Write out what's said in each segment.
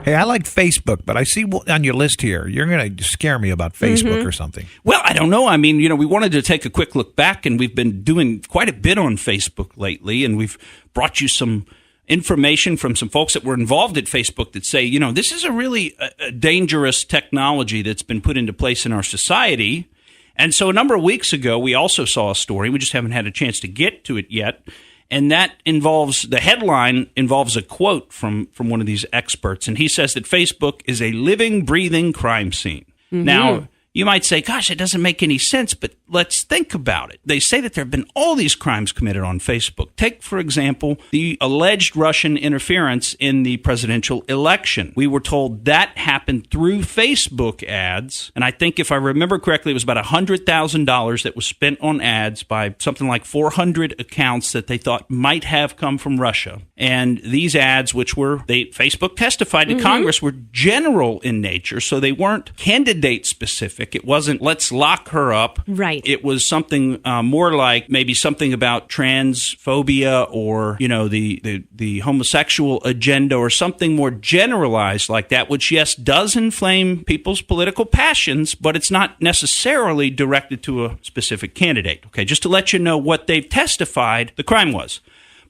Hey, I like Facebook, but I see on your list here, you're going to scare me about Facebook or something. Well, I don't know. I mean, we wanted to take a quick look back, and we've been doing quite a bit on Facebook lately, and we've brought you some information from some folks that were involved at Facebook that say, this is a really dangerous technology that's been put into place in our society. And so a number of weeks ago, we also saw a story. We just haven't had a chance to get to it yet. And that the headline involves a quote from one of these experts. And he says that Facebook is a living, breathing crime scene. Mm-hmm. Now, you might say, gosh, it doesn't make any sense, but let's think about it. They say that there have been all these crimes committed on Facebook. Take, for example, the alleged Russian interference in the presidential election. We were told that happened through Facebook ads. And I think if I remember correctly, it was about $100,000 that was spent on ads by something like 400 accounts that they thought might have come from Russia. And these ads, Facebook testified to Congress, were general in nature. So they weren't candidate specific. It wasn't, let's lock her up. Right. It was something more like maybe something about transphobia or, the homosexual agenda or something more generalized like that, which, yes, does inflame people's political passions, but it's not necessarily directed to a specific candidate. Okay, just to let you know what they've testified the crime was.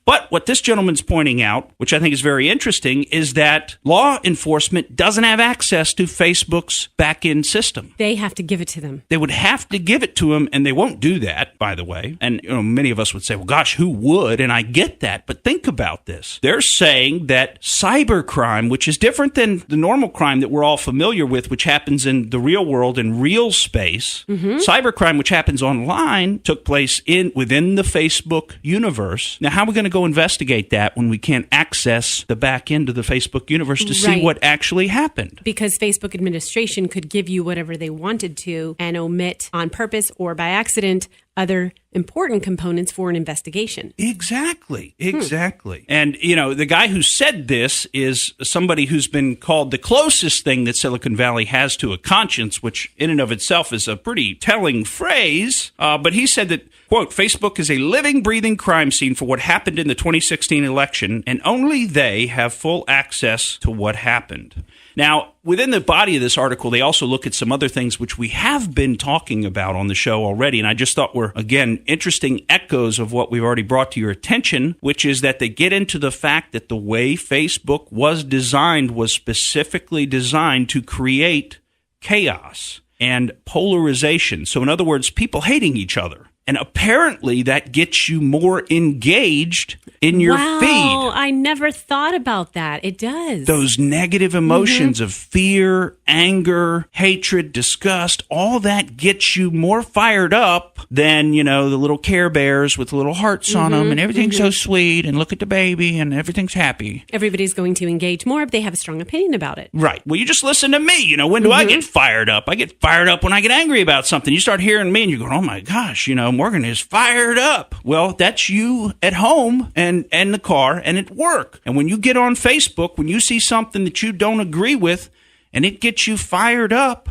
But what this gentleman's pointing out, which I think is very interesting, is that law enforcement doesn't have access to Facebook's back-end system. They have to give it to them. They would have to give it to them, and they won't do that, by the way. And many of us would say, well, gosh, who would? And I get that. But think about this. They're saying that cybercrime, which is different than the normal crime that we're all familiar with, which happens in the real world, in real space, cybercrime, which happens online, took place within the Facebook universe. Now, how are we going to go investigate that when we can't access the back end of the Facebook universe to see what actually happened? Because Facebook administration could give you whatever they wanted to and omit on purpose or by accident other important components for an investigation. Exactly. And, the guy who said this is somebody who's been called the closest thing that Silicon Valley has to a conscience, which in and of itself is a pretty telling phrase. But he said that, quote, Facebook is a living, breathing crime scene for what happened in the 2016 election, and only they have full access to what happened. Now, within the body of this article, they also look at some other things which we have been talking about on the show already, and I just thought were, again, interesting echoes of what we've already brought to your attention, which is that they get into the fact that the way Facebook was designed was specifically designed to create chaos and polarization. So, in other words, people hating each other. And apparently that gets you more engaged in your feed. Wow, I never thought about that. It does. Those negative emotions of fear, anger, hatred, disgust, all that gets you more fired up than, the little Care Bears with little hearts on them and everything's so sweet and look at the baby and everything's happy. Everybody's going to engage more if they have a strong opinion about it. Right. Well, you just listen to me. When do I get fired up? I get fired up when I get angry about something. You start hearing me and you're going, oh my gosh, Morgan is fired up. Well, that's you at home and the car and at work. And when you get on Facebook, when you see something that you don't agree with and it gets you fired up,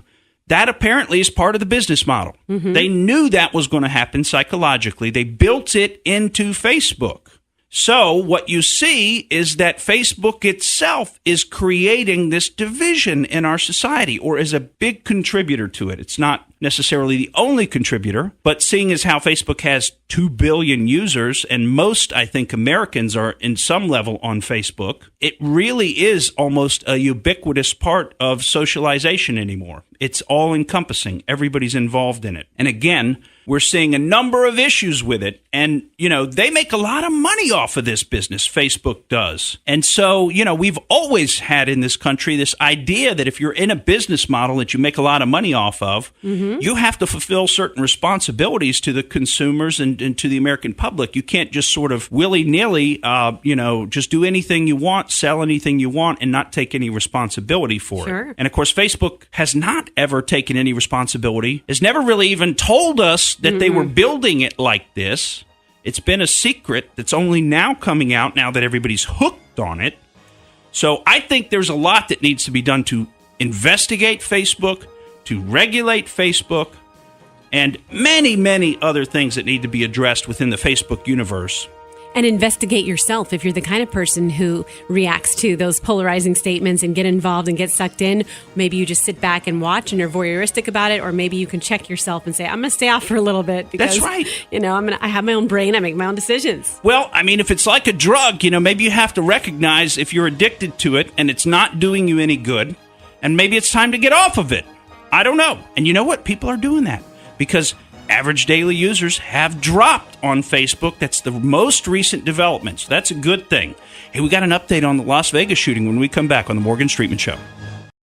that apparently is part of the business model. They knew that was going to happen psychologically. They built it into Facebook. So what you see is that Facebook itself is creating this division in our society, or is a big contributor to it. It's not necessarily the only contributor, but seeing as how Facebook has 2 billion users, and most, I think, Americans are in some level on Facebook, it really is almost a ubiquitous part of socialization anymore. It's all-encompassing. Everybody's involved in it. And again, we're seeing a number of issues with it. And, they make a lot of money off of this business, Facebook does. And so, we've always had in this country this idea that if you're in a business model that you make a lot of money off of, you have to fulfill certain responsibilities to the consumers and to the American public. You can't just sort of willy-nilly, just do anything you want, sell anything you want, and not take any responsibility for it. And, of course, Facebook has not ever taken any responsibility, has never really even told us that they were building it like this. It's been a secret that's only now coming out now that everybody's hooked on it. So I think there's a lot that needs to be done to investigate Facebook, to regulate Facebook, and many, many other things that need to be addressed within the Facebook universe. And investigate yourself. If you're the kind of person who reacts to those polarizing statements and get involved and get sucked in, maybe you just sit back and watch and you're voyeuristic about it, or maybe you can check yourself and say, I'm going to stay off for a little bit because, that's right. I have my own brain. I make my own decisions. Well, I mean, if it's like a drug, maybe you have to recognize if you're addicted to it and it's not doing you any good, and maybe it's time to get off of it. I don't know. And you know what? People are doing that because average daily users have dropped on Facebook. That's the most recent development. So that's a good thing. Hey, we got an update on the Las Vegas shooting when we come back on the Morgan Streetman Show.